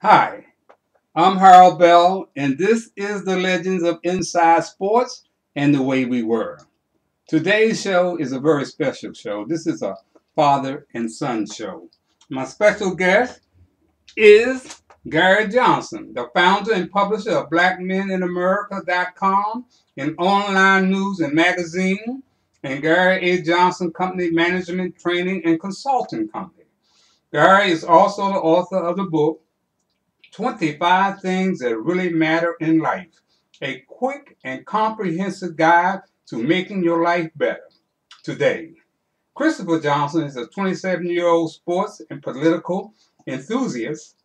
Hi, I'm Harold Bell, and this is the Legends of Inside Sports and the Way We Were. Today's show is a very special show. This is a father and son show. My special guest is Gary Johnson, the founder and publisher of BlackMenInAmerica.com, an online news and magazine, and Gary A. Johnson Company Management Training and Consulting Company. Gary is also the author of the book 25 Things That Really Matter in Life, a quick and comprehensive guide to making your life better. Today, Christopher Johnson is a 27-year-old sports and political enthusiast.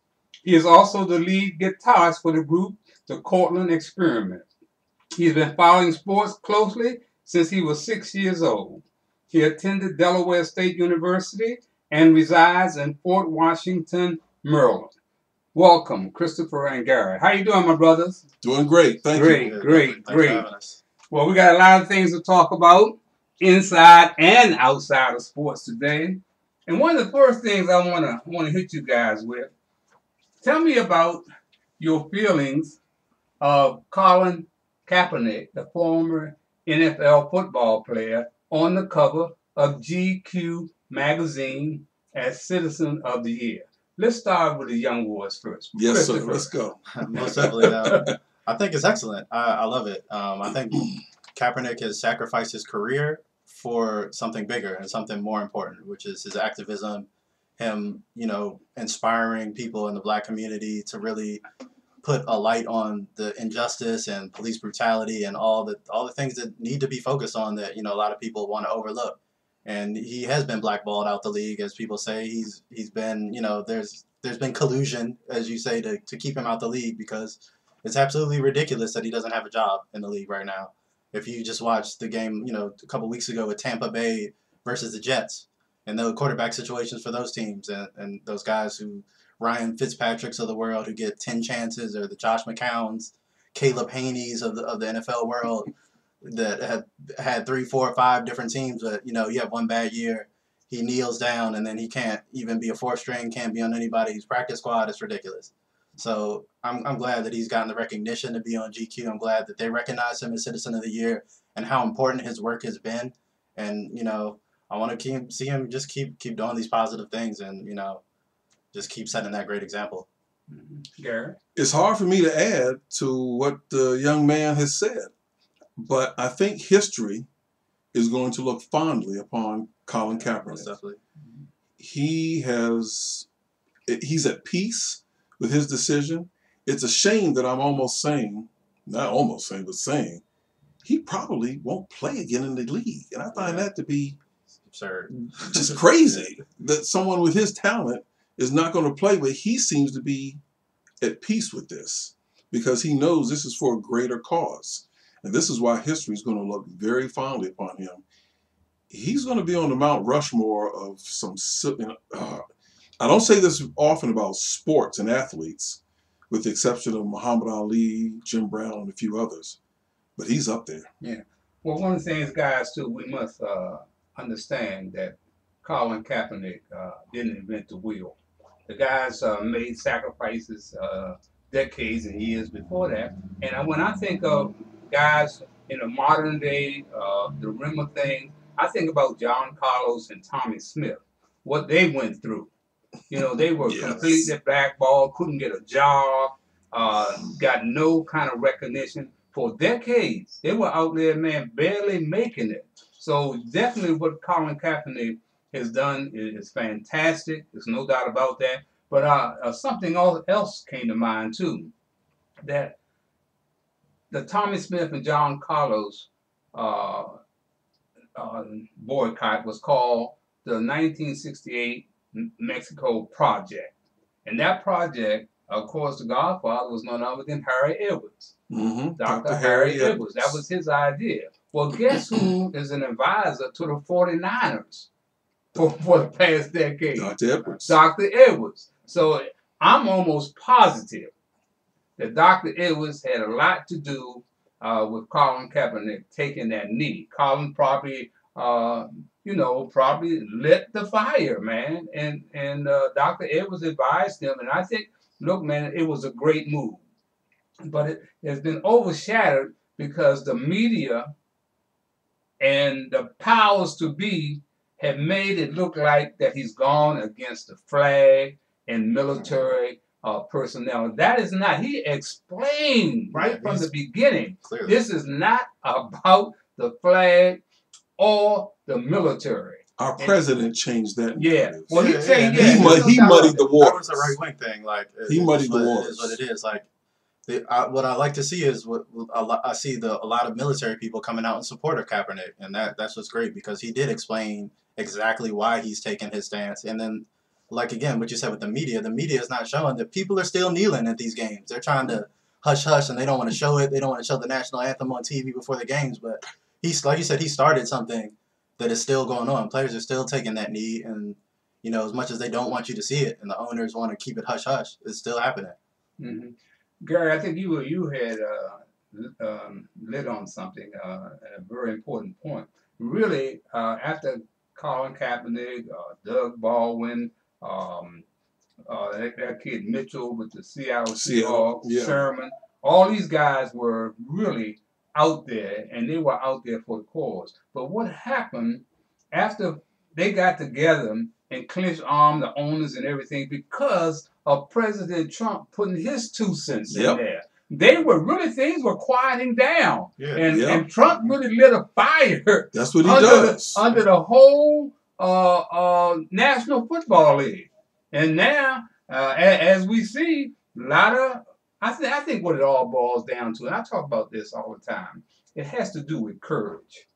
He is also the lead guitarist for the group The Cortland Experiment. He's been following sports closely since he was 6 years old. He attended Delaware State University and resides in Fort Washington, Maryland. Welcome, Christopher and Gary. How you doing, my brothers? Doing great. Thank Great, you. great, Thanks great. for having us. Well, we got a lot of things to talk about inside and outside of sports today. And one of the first things I want to hit you guys with, tell me about your feelings of Colin Kaepernick, the former NFL football player, on the cover of GQ magazine as Citizen of the Year. Let's start with the young boys first. Yes, sir. Let's go. Most definitely. I think it's excellent. I love it. I think Kaepernick has sacrificed his career for something bigger and something more important, which is his activism, him, inspiring people in the Black community to really put a light on the injustice and police brutality and all the things that need to be focused on that, a lot of people want to overlook. And he has been blackballed out the league, as people say. He's been, there's been collusion, as you say, to keep him out the league, because it's absolutely ridiculous that he doesn't have a job in the league right now. If you just watched the game, a couple weeks ago with Tampa Bay versus the Jets, and the quarterback situations for those teams, and those guys who Ryan Fitzpatrick's of the world who get 10 chances, or the Josh McCowns, Caleb Haney's of the NFL world, that have had 3, 4, 5 different teams, but you have one bad year, he kneels down, and then he can't even be a fourth string, can't be on anybody's practice squad. It's ridiculous. So I'm glad that he's gotten the recognition to be on GQ. I'm glad that they recognize him as Citizen of the Year and how important his work has been. And I want to see him just keep doing these positive things, and just keep setting that great example. Gary? It's hard for me to add to what the young man has said, but I think history is going to look fondly upon Colin Kaepernick. Definitely. He's at peace with his decision. It's a shame that I'm almost saying, not almost saying, but saying, he probably won't play again in the league. And I find that to be absurd, just crazy that someone with his talent is not going to play, but he seems to be at peace with this because he knows this is for a greater cause. And this is why history is going to look very fondly upon him. He's going to be on the Mount Rushmore of some, I don't say this often about sports and athletes, with the exception of Muhammad Ali, Jim Brown, and a few others. But he's up there. Yeah. Well, one of the things, guys, too, we must understand that Colin Kaepernick didn't invent the wheel. The guys made sacrifices decades and years before that. And when I think of guys in the modern day, the rim of things, I think about John Carlos and Tommy Smith, what they went through. They were completely blackballed, couldn't get a job, got no kind of recognition for decades. They were out there, man, barely making it. So definitely what Colin Kaepernick has done is fantastic. There's no doubt about that. But something else came to mind, too, that the Tommy Smith and John Carlos boycott was called the 1968 Mexico Project. And that project, of course, the Godfather was none other than Harry Edwards. Mm-hmm. Dr. Harry Edwards. That was his idea. Well, guess who is an advisor to the 49ers for the past decade? Dr. Edwards. Dr. Edwards. So I'm almost positive that Dr. Edwards had a lot to do with Colin Kaepernick taking that knee. Colin probably, probably lit the fire, man. And Dr. Edwards advised him. And I think look, man, it was a great move. But it has been overshadowed because the media and the powers to be have made it look like that he's gone against the flag and military personnel. That is not. He explained right from the beginning. Clearly. This is not about the flag or the military. Our president changed that. Yeah. narrative. Well, Yeah, he changed. yeah, Yeah, He muddied the That was waters. a right wing thing. Like He muddied the It waters. is what it is. Like what I like to see is I see a lot of military people coming out in support of Kaepernick, and that's what's great because he did explain exactly why he's taking his stance. And then, like again, what you said with the media is not showing that people are still kneeling at these games. They're trying to hush hush, and they don't want to show it. They don't want to show the national anthem on TV before the games. But he's like you said, he started something that is still going on. Players are still taking that knee, and as much as they don't want you to see it, and the owners want to keep it hush hush, it's still happening. Mm-hmm. Gary, I think you had lit on something, a very important point. Really, after Colin Kaepernick, Doug Baldwin, that kid Mitchell with the Seattle Seahawks, yeah. Sherman, all these guys were really out there, and they were out there for the cause. But what happened after they got together and clinched arm, the owners and everything, because of President Trump putting his 2 cents in there? Things were quieting down. Yeah. And Trump really lit a fire. That's what he does. Under the whole National Football League. And now, as we see, I think what it all boils down to, and I talk about this all the time, it has to do with courage.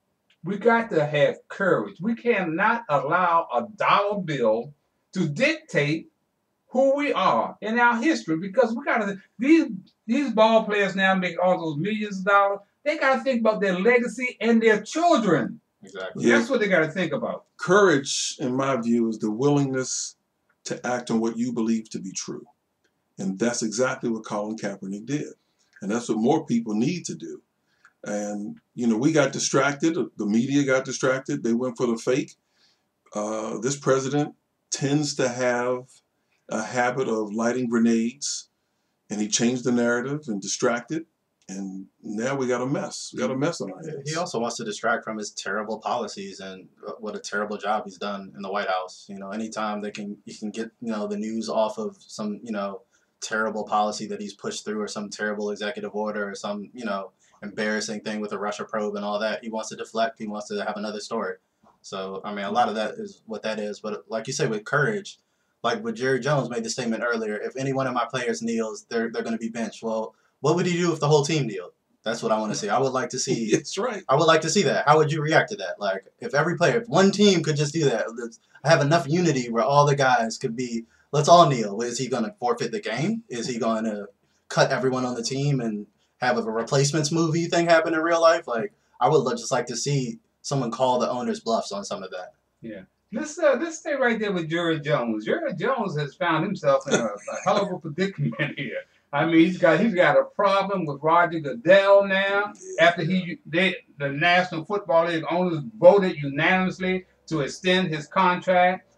We got to have courage. We cannot allow a dollar bill to dictate who we are in our history, because we got to, these ball players now make all those millions of dollars. They got to think about their legacy and their children. Exactly. Yeah. That's what they got to think about. Courage, in my view, is the willingness to act on what you believe to be true. And that's exactly what Colin Kaepernick did. And that's what more people need to do. And, we got distracted. The media got distracted. They went for the fake. This president tends to have a habit of lighting grenades, and he changed the narrative and distracted. And now we got a mess. We got a mess on our hands. He also wants to distract from his terrible policies and what a terrible job he's done in the White House. Anytime you can get, the news off of some, terrible policy that he's pushed through, or some terrible executive order, or some, embarrassing thing with a Russia probe and all that. He wants to deflect. He wants to have another story. So, a lot of that is what that is. But like you say, with courage, like what Jerry Jones made the statement earlier, if any one of my players kneels, they're going to be benched. Well, what would he do if the whole team kneeled? That's what I want to see. I would like to see. That's right. I would like to see that. How would you react to that? Like, if one team could just do that, have enough unity where all the guys could be, let's all kneel. Is he going to forfeit the game? Is he going to cut everyone on the team and have a replacements movie thing happen in real life? Like, I would just like to see someone call the owners' bluffs on some of that. Yeah. Let's stay right there with Jerry Jones. Jerry Jones has found himself in a hell of a predicament here. He's got a problem with Roger Goodell now. After the National Football League owners voted unanimously to extend his contract.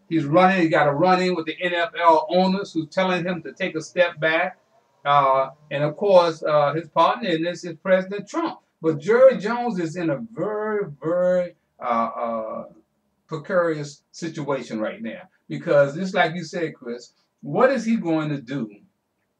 He's got a run-in with the NFL owners who's telling him to take a step back. And of course, his partner in this is President Trump. But Jerry Jones is in a very, very precarious situation right now, because just like you said, Chris, what is he going to do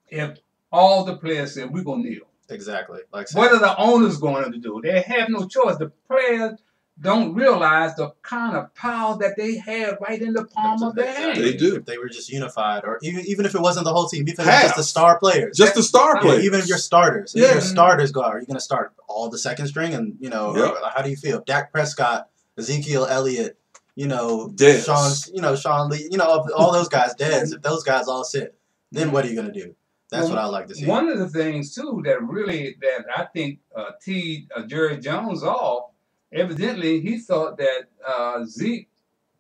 if all the players say we're going to kneel? Exactly. What are the owners going to do? They have no choice. The players don't realize the kind of power that they have right in the palm of their hand. They do. If they were just unified, or even if it wasn't the whole team, even if it was just the star players. Just the star players. Even if your starters. Yeah. If your starters go out, are you going to start all the second string? And, how do you feel? Dak Prescott, Ezekiel Elliott, Dez. Sean Lee, all those guys, Dez. If those guys all sit, then what are you going to do? That's what I like to see. One of the things, too, that I think teed Jerry Jones off, evidently he thought that Zeke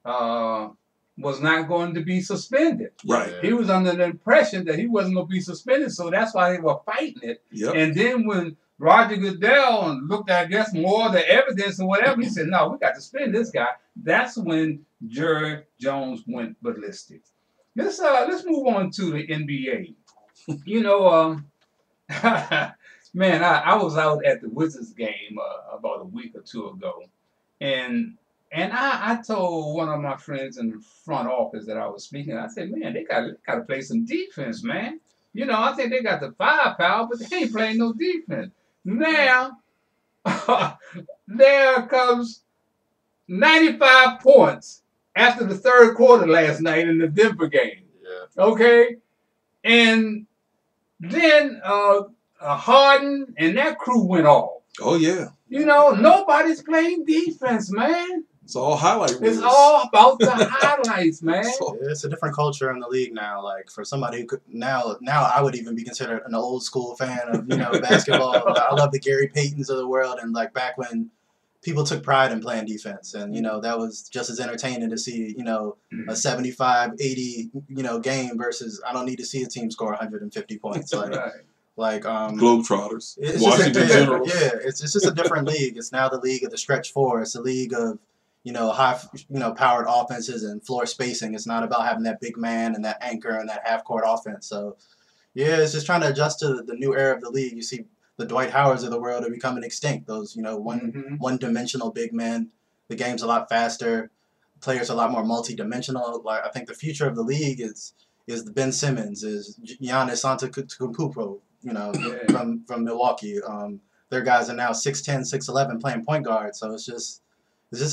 was not going to be suspended. Right. He was under the impression that he wasn't going to be suspended, so that's why they were fighting it. Yep. And then when Roger Goodell looked at, I guess, more of the evidence and whatever, he said, no, we got to suspend this guy. That's when Jerry Jones went ballistic. let's move on to the NBA. You know, man, I was out at the Wizards game about a week or two ago, and I told one of my friends in the front office that I was speaking. I said, man, they got to play some defense, man. You know, I think they got the firepower, but they ain't playing no defense. Now, there comes 95 points after the third quarter last night in the Denver game. Yeah. Okay, and then Harden and that crew went off. Oh yeah. You know, nobody's playing defense, man. It's all highlight reels. It's all about the highlights, man. It's a different culture in the league now. Like for somebody who could now I would even be considered an old school fan of basketball. I love the Gary Paytons of the world, and like back when people took pride in playing defense, and that was just as entertaining to see a 75-80 game versus I don't need to see a team score 150 points like. Right. Like Globetrotters, it's Washington Generals. Yeah, it's just a different league. It's now the league of the stretch four. It's the league of high powered offenses and floor spacing. It's not about having that big man and that anchor and that half court offense. So yeah, it's just trying to adjust to the new era of the league. You see the Dwight Howards of the world are becoming extinct. Those one dimensional big men. The game's a lot faster. Players are a lot more multi-dimensional. Like I think the future of the league is the Ben Simmons, is Giannis Antetokounmpo. From Milwaukee. Their guys are now 6'10", 6'11", playing point guard. So it's just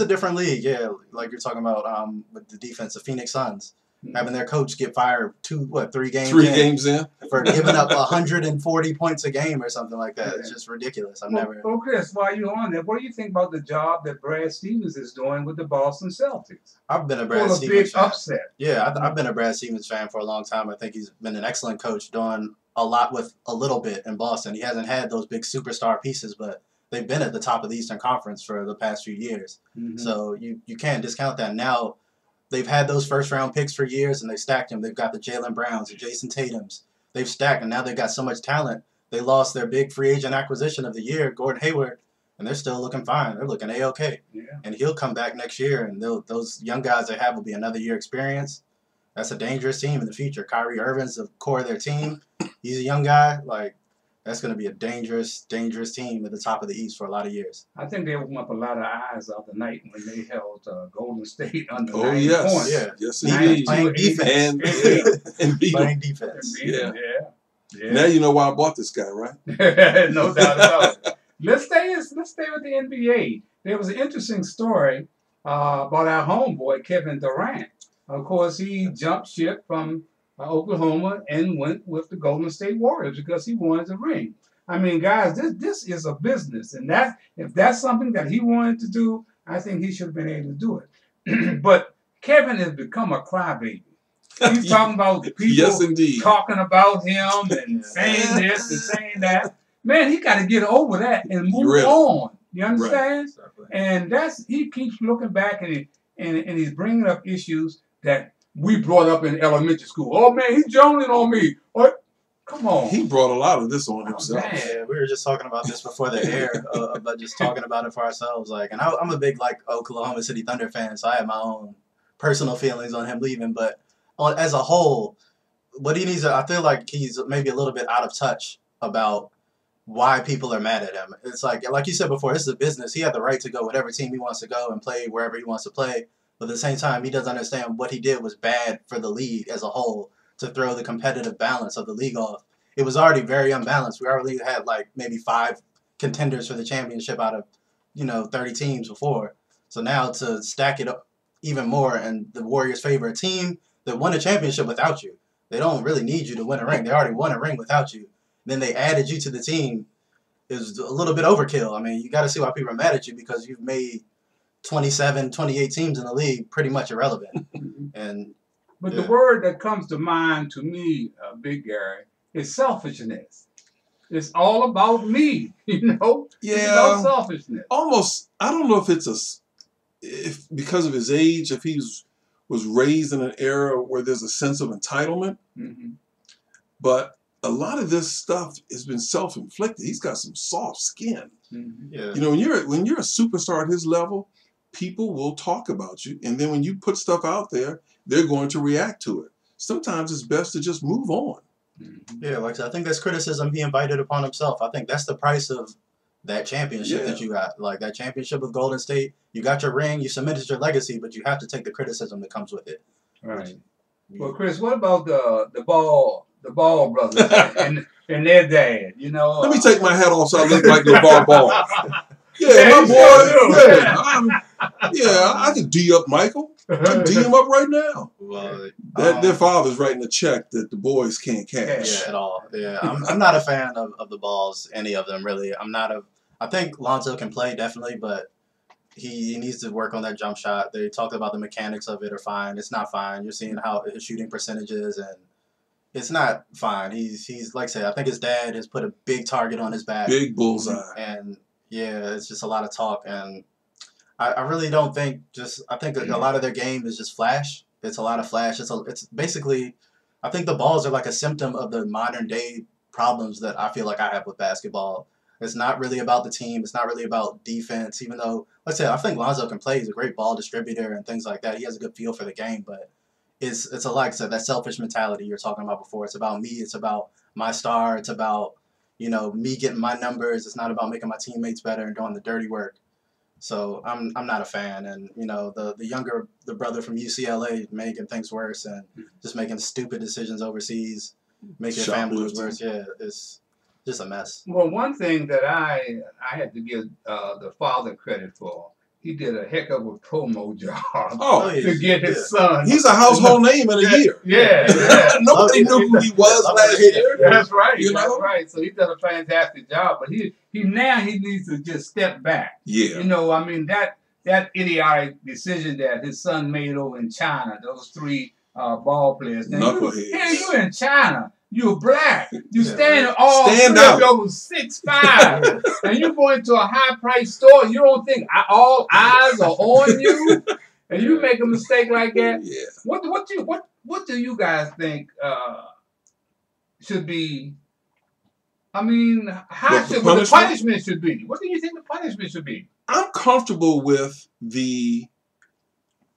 a different league. Yeah, like you're talking about with the defense, the Phoenix Suns having their coach get fired 3 games in for giving up 140 points a game or something like that. It's just ridiculous. Well, Chris, while you're on there, what do you think about the job that Brad Stevens is doing with the Boston Celtics? I've been a Brad Stevens big fan. Upset. Yeah, I've been a Brad Stevens fan for a long time. I think he's been an excellent coach, doing a lot with a little bit in Boston. He hasn't had those big superstar pieces, but they've been at the top of the Eastern Conference for the past few years. So you can't discount that. Now they've had those first round picks for years, and they stacked them. They've got the Jaylen Browns, the Jason Tatums. They've stacked, and now they've got so much talent. They lost their big free agent acquisition of the year, Gordon Hayward, and they're still looking fine. They're looking A-OK. Yeah. And he'll come back next year, and those young guys they have will be another year experience. That's a dangerous team in the future. Kyrie Irving's the core of their team. He's a young guy. Like, that's going to be a dangerous, dangerous team at the top of the East for a lot of years. I think they opened up a lot of eyes the other night when they held Golden State under 9 yes. points. Yeah. Yes, indeed. Playing defense. And beat Playing them. defense. Yeah. Now you know why I bought this guy, right? No doubt about it. Let's stay with the NBA. There was an interesting story about our homeboy, Kevin Durant. Of course, he jumped ship from Oklahoma and went with the Golden State Warriors because he wanted the ring. I mean, guys, this is a business, and if that's something that he wanted to do, I think he should have been able to do it. But Kevin has become a crybaby. He's talking about people talking about him and saying this and saying that. Man, he got to get over that and move on. You understand? Right. And he keeps looking back and he's bringing up issues that we brought up in elementary school. Oh man, he's joning on me. What? Come on. He brought a lot of this on himself. Yeah, we were just talking about this before the air, about just talking about it for ourselves. Like, and I'm a big Oklahoma City Thunder fan, so I have my own personal feelings on him leaving. But as a whole, what he needs, I feel like he's maybe a little bit out of touch about why people are mad at him. It's like you said before, this is a business. He had the right to go whatever team he wants to go and play wherever he wants to play. But at the same time, he doesn't understand what he did was bad for the league as a whole to throw the competitive balance of the league off. It was already very unbalanced. We already had maybe 5 contenders for the championship out of 30 teams before. So now to stack it up even more, and the Warriors favor a team that won a championship without you. They don't really need you to win a ring. They already won a ring without you. Then they added you to the team. It was a little bit overkill. I mean, you got to see why people are mad at you, because you've made 27, 28 teams in the league pretty much irrelevant. But the word that comes to mind to me, Big Gary, is selfishness. It's all about me, Yeah. It's about selfishness. Almost, I don't know if because of his age, if he was raised in an era where there's a sense of entitlement. But a lot of this stuff has been self-inflicted. He's got some soft skin. Yeah. When you're a superstar at his level, people will talk about you, and then when you put stuff out there, they're going to react to it. sometimes it's best to just move on. Yeah, like I said, I think that's criticism he invited upon himself. I think that's the price of that championship that you got. Like that championship with Golden State, you got your ring, you cemented your legacy, but you have to take the criticism that comes with it. Right. Well, Chris, what about the ball brothers and their dad? You know, let me take my hat off so I look like LeVar Ball. Yeah, my boy. I can D up Michael. I can D him up right now. Well, their father's writing a check that the boys can't cash. Yeah, at all. Yeah, I'm not a fan of the balls, any of them really. I think Lonzo can play definitely, but he needs to work on that jump shot. They talked about the mechanics of it are fine. It's not fine. You're seeing how his shooting percentage is, and it's not fine. He's like I said, I think his dad has put a big target on his back. Big bullseye. And yeah, it's just a lot of talk, and I really don't think I think a lot of their game is just flash. It's a lot of flash. It's basically, I think the balls are like a symptom of the modern day problems that I feel like I have with basketball. It's not really about the team. It's not really about defense, even though, like I said, I think Lonzo can play. He's a great ball distributor and things like that. He has a good feel for the game, but it's like I said, that selfish mentality you're talking about before. It's about me. It's about my star. It's about, me getting my numbers. It's not about making my teammates better and doing the dirty work. So I'm not a fan, and the brother from UCLA making things worse and just making stupid decisions overseas, making families worse. Yeah, it's just a mess. Well, one thing that I had to give the father credit for, he did a heck of a promo job to get his son. He's a household name in a year. Yeah. Nobody knew who he was last year. That's right. That's right. So he did a fantastic job, but he needs to just step back. Yeah. I mean that idiotic decision that his son made over in China, those three ball players. Knuckleheads. You're in China. You're black. You stand out. 6'5", and you go into a high-priced store. You don't think all eyes are on you, and you make a mistake like that. Yeah. What do you guys think should be? I mean, what the punishment should be? What do you think the punishment should be? I'm comfortable with the.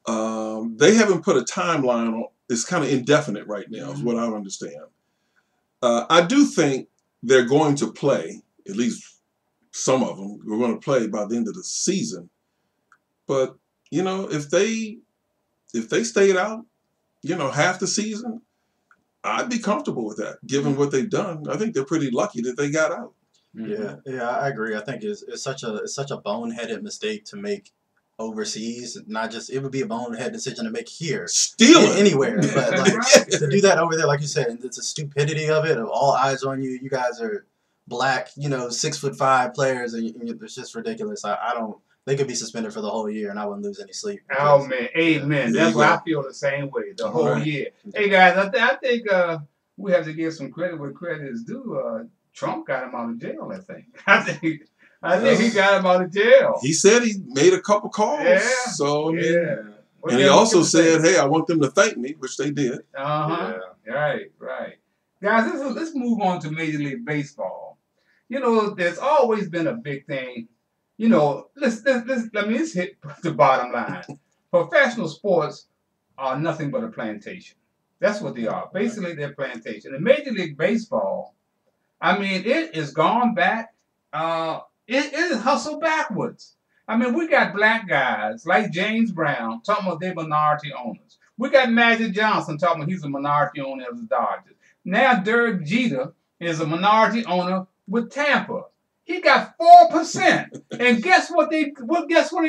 They haven't put a timeline on. It's kind of indefinite right now, is what I understand. I do think they're going to play, at least some of them, we're going to play by the end of the season. But, if they stayed out, half the season, I'd be comfortable with that, given what they've done. I think they're pretty lucky that they got out. Yeah, I agree. I think it's such a boneheaded mistake to make overseas. Not just, it would be a bonehead decision to make here, anywhere, but to do that over there, like you said, it's the stupidity of it, of all eyes on you. You guys are black, 6'5" players, and it's just ridiculous. I don't. They could be suspended for the whole year, and I wouldn't lose any sleep. Oh man, amen. That's why I feel the same way. The whole year. Hey guys, I think we have to give some credit where credit is due. Trump got him out of jail. I think he got him out of jail. He said he made a couple calls. Yeah. So I mean, and he also said, "Hey, I want them to thank me," which they did. Yeah. Right. Guys, let's move on to Major League Baseball. There's always been a big thing. Let's hit the bottom line. Professional sports are nothing but a plantation. That's what they are. Basically, they're plantation. In Major League Baseball, I mean, it is gone back. It is hustled backwards. I mean, we got black guys like James Brown talking about they're minority owners. We got Magic Johnson talking about he's a minority owner of the Dodgers. Now Derek Jeter is a minority owner with Tampa. He got 4%. And guess what he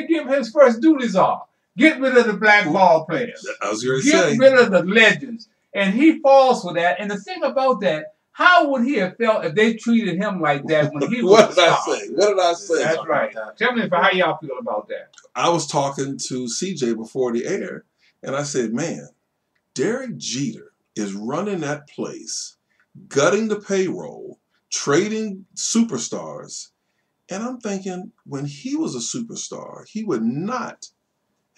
give his first duties are? Get rid of the black ball players. I was going to say. Get rid of the legends. And he falls for that. And the thing about that, how would he have felt if they treated him like that when he was What did I say? That's right. Tell me how y'all feel about that. I was talking to CJ before the air, and I said, man, Derek Jeter is running that place, gutting the payroll, trading superstars. And I'm thinking, when he was a superstar, he would not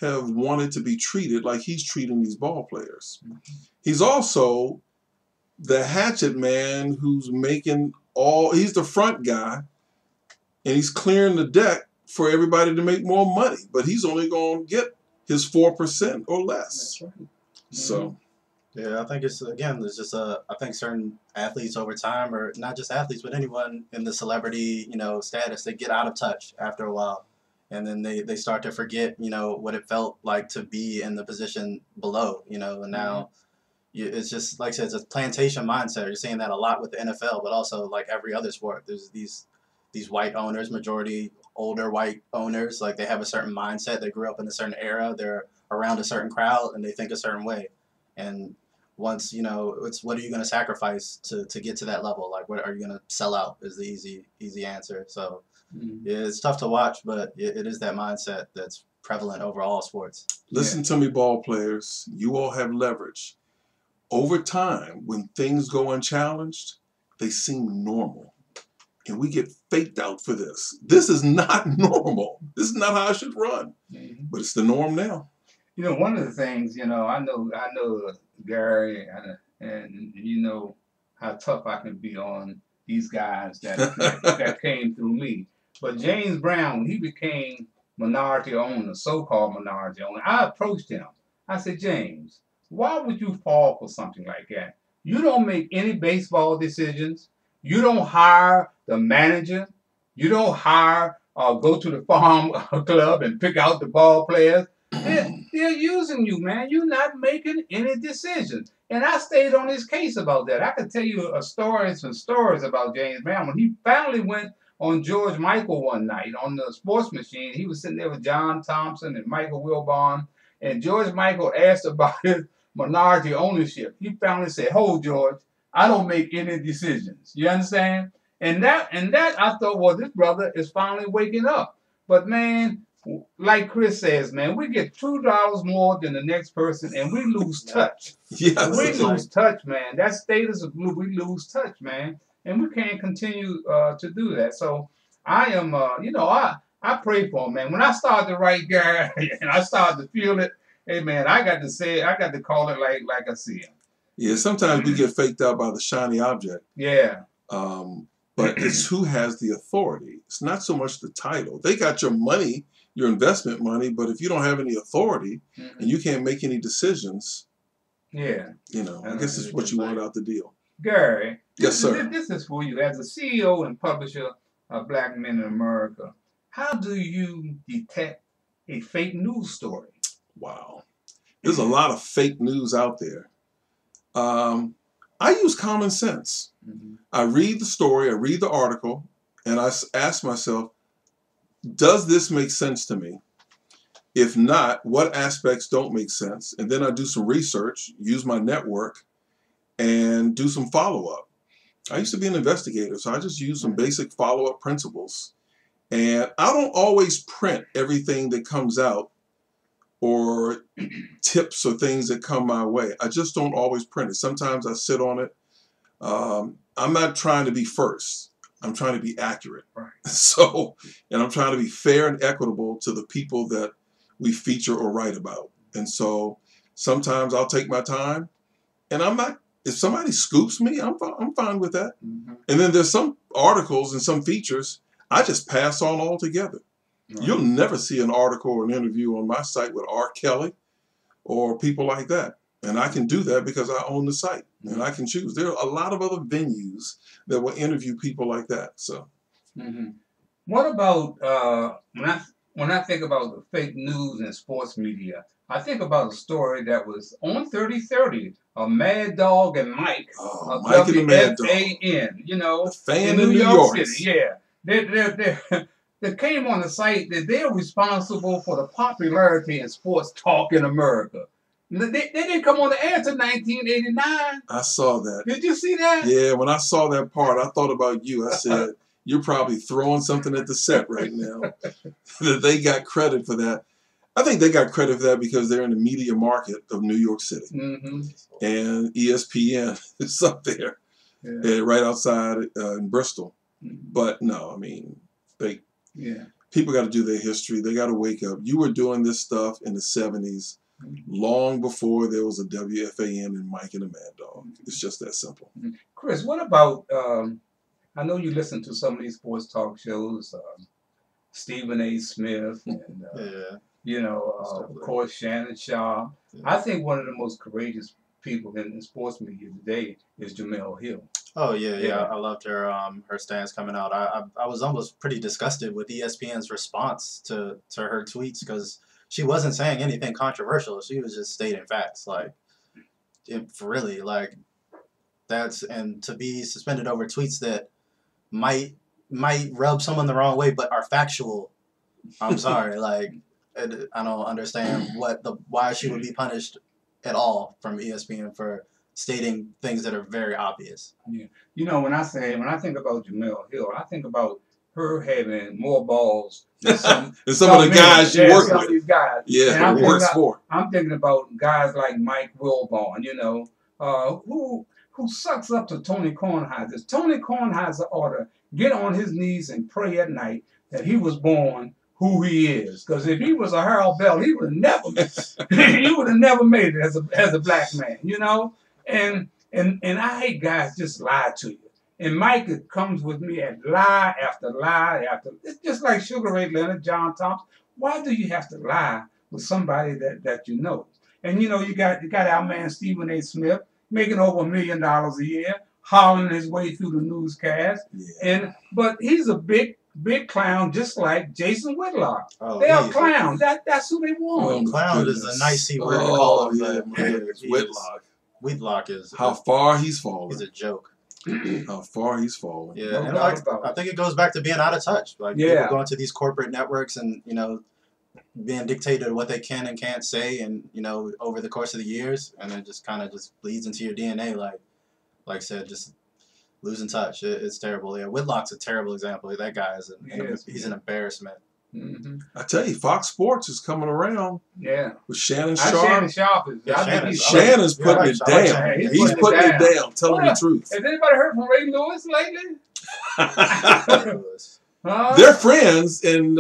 have wanted to be treated like he's treating these ball players. He's also the hatchet man who's he's the front guy, and he's clearing the deck for everybody to make more money, but he's only going to get his 4% or less. That's right. So Yeah, I think it's again. There's just I think certain athletes over time, or not just athletes, but anyone in the celebrity, status, they get out of touch after a while, and then they start to forget, what it felt like to be in the position below, and now it's just like I said, it's a plantation mindset. You're seeing that a lot with the NFL, but also like every other sport. There's these white owners, majority older white owners, like they have a certain mindset. They grew up in a certain era. They're around a certain crowd, and they think a certain way. And once it's what are you going to sacrifice to get to that level? Like, what are you going to sell out? Is the easy answer. So yeah, it's tough to watch, but it is that mindset that's prevalent over all sports. Listen to me, ball players. You all have leverage. Over time, when things go unchallenged, they seem normal. And we get faked out for this. This is not normal. This is not how I should run. But it's the norm now. One of the things, I know Gary, and you know how tough I can be on these guys that came through me. But James Brown, when he became minority owner, so-called minority owner, I approached him. I said, James, why would you fall for something like that? You don't make any baseball decisions. You don't hire the manager. You don't hire or go to the farm club and pick out the ball players. They're using you, man. You're not making any decisions. And I stayed on his case about that. I could tell you some stories about James Brown. When he finally went on George Michael one night on the sports machine, he was sitting there with John Thompson and Michael Wilbon, and George Michael asked about his minority ownership. He finally said, "Hold, George, I don't make any decisions." You understand? And that I thought, well, this brother is finally waking up. But man, like Chris says, man, we get $2 more than the next person, and we lose touch. Yes, We lose touch, man. That status of blue, we lose touch, man, and we can't continue to do that. So I am, I pray for him, man. When I started to write, Gary, and I started to feel it, hey, man, I got to call it like I see it. Yeah, sometimes we get faked out by the shiny object. Yeah. But it's who has the authority. It's not so much the title. They got your money, your investment money, but if you don't have any authority and you can't make any decisions, I guess it's what you want out the deal. Gary, yes, sir. This is for you as a CEO and publisher of Black Men in America. How do you detect a fake news story? Wow, there's a lot of fake news out there. I use common sense. I read the story, I read the article, and I ask myself, does this make sense to me? If not, what aspects don't make sense? And then I do some research, use my network, and do some follow-up. I used to be an investigator, so I just use some basic follow-up principles. And I don't always print everything that comes out or tips or things that come my way. I just don't always print it. Sometimes I sit on it. I'm not trying to be first. I'm trying to be accurate. Right. And I'm trying to be fair and equitable to the people that we feature or write about. And so sometimes I'll take my time, and if somebody scoops me, I'm fine with that. And then there's some articles and some features I just pass on altogether. You'll never see an article or an interview on my site with R. Kelly or people like that. And I can do that because I own the site and I can choose. There are a lot of other venues that will interview people like that. So, what about when I think about the fake news and sports media? I think about a story that was on 30/30 of Mad Dog and Mike of Mike and the Mad Dog. WFAN, the fan in New York City. Yeah, they came on the site that they're responsible for the popularity in sports talk in America. They didn't come on the air until 1989. I saw that. Did you see that? Yeah, when I saw that part, I thought about you. I said, you're probably throwing something at the set right now. That they got credit for that. I think they got credit for that because they're in the media market of New York City. And ESPN is up there, right outside in Bristol. But no, I mean, people got to do their history. They got to wake up. You were doing this stuff in the 70s. Long before there was a WFAN and Mike and the Mad Dog. It's just that simple. Chris, what about, I know you listen to some of these sports talk shows, Stephen A. Smith, and, of course, Shannon Sharp. I think one of the most courageous people in the sports media today is Jamel Hill. Oh yeah, Yeah. I loved her stance coming out. I was almost pretty disgusted with ESPN's response to her tweets because she wasn't saying anything controversial. She was just stating facts. Like, really, like and to be suspended over tweets that might rub someone the wrong way, but are factual. I'm sorry, like I don't understand why she would be punished at all from ESPN for stating things that are very obvious. Yeah. You know, when I think about Jamel Hill, I think about her having more balls than some of the guys she worked some with. of these guys. Yeah, and works for. I'm thinking about guys like Mike Wilbon, you know, who sucks up to Tony Kornheiser. Tony Kornheiser ought to get on his knees and pray at night that he was born who he is. Because if he was a Harold Bell, he would have never made it as a black man, you know? And I hate guys just lie to you. And Mike comes with me at lie after lie after. It's just like Sugar Ray Leonard, John Thompson. Why do you have to lie with somebody that you know? And you know, you got our man Stephen A. Smith making over $1 million a year, hollering his way through the newscast. Yeah. But he's a big clown, just like Jason Whitlock. Oh, they are clowns. That's who they want. Clown is a nice word to call him. Yeah, Whitlock. Whitlock is how far he's fallen. He's a joke. How far he's fallen. Yeah, and like, I think it goes back to being out of touch. Like people going to these corporate networks and being dictated what they can and can't say, and over the course of the years, and it just kind of just bleeds into your DNA. Like I said, just losing touch. It's terrible. Yeah, Whitlock's a terrible example. That guy is he's an embarrassment. Mm-hmm. I tell you, Fox Sports is coming around. Yeah, with Shannon Sharp. Shannon Sharp is. Shannon's putting it down. He's putting it down. Telling the truth. Has anybody heard from Ray Lewis lately? They're friends, and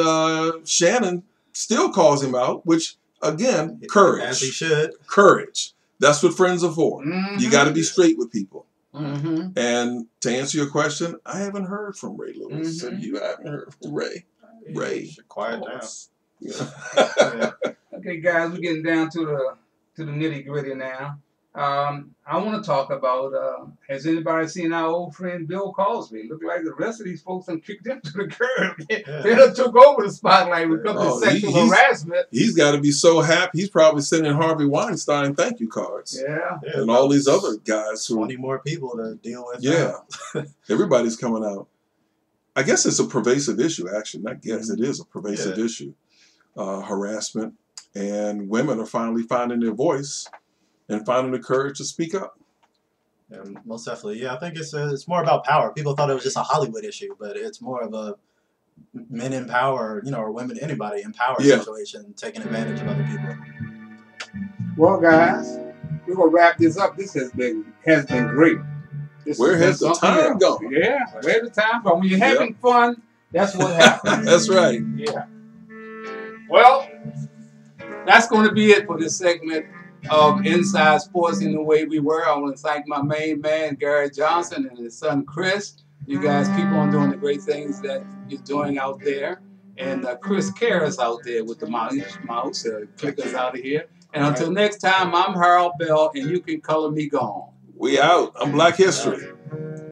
Shannon still calls him out. Which again, courage. As he should. Courage. That's what friends are for. Mm-hmm. You got to be straight with people. Mm-hmm. And to answer your question, I haven't heard from Ray Lewis. Mm-hmm. And you haven't heard from Ray. Ray, quiet down. Yeah. Okay, guys, we're getting down to the nitty gritty now. I want to talk about, has anybody seen our old friend Bill Cosby? Look like the rest of these folks have kicked him to the curb. They done took over the spotlight when it comes to sexual harassment. He's got to be so happy. He's probably sending Harvey Weinstein thank you cards. Yeah. And all these other guys. 20 more people to deal with. Yeah. Everybody's coming out. I guess it's a pervasive issue, actually. Not guess, it is a pervasive issue. Harassment. And women are finally finding their voice and finding the courage to speak up. Yeah, most definitely. Yeah, I think it's more about power. People thought it was just a Hollywood issue, but it's more of a men in power, or women, anybody in power situation, taking advantage of other people. Well, guys, we're going to wrap this up. This has been great. Where has the time gone? Yeah, where's the time gone? When you're having fun, that's what happens. That's right. Yeah. Well, that's going to be it for this segment of Inside Sports in the Way We Were. I want to thank my main man, Gary Johnson, and his son, Chris. You guys keep on doing the great things that you're doing out there. And Chris Karras out there with the mouse click us out of here. And until next time, I'm Harold Bell, and you can color me gone. We out. I'm Black History.